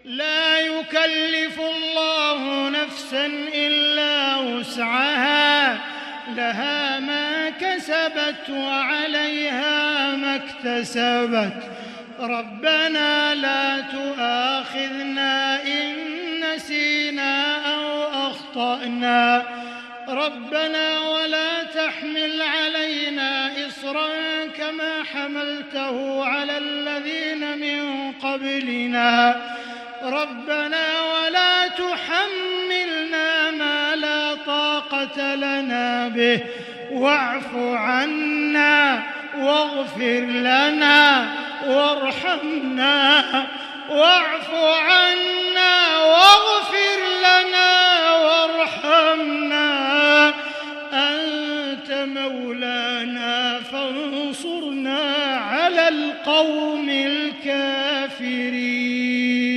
لا يكلف الله نفسا إلا وسعها، لها ما كسبت وعليها ما اكتسبت. ربنا لا تؤاخذنا إن نسينا أو أخطأنا، ربنا ولا تحمل علينا إصرا كما حملته على الذين من قبلنا، ربنا ولا تحملنا ما لا طاقة لنا به، واعف عنا واغفر لنا وارحمنا، واعف عنا واغفر لنا وارحمنا، أنت مولانا فانصرنا على القوم الكافرين.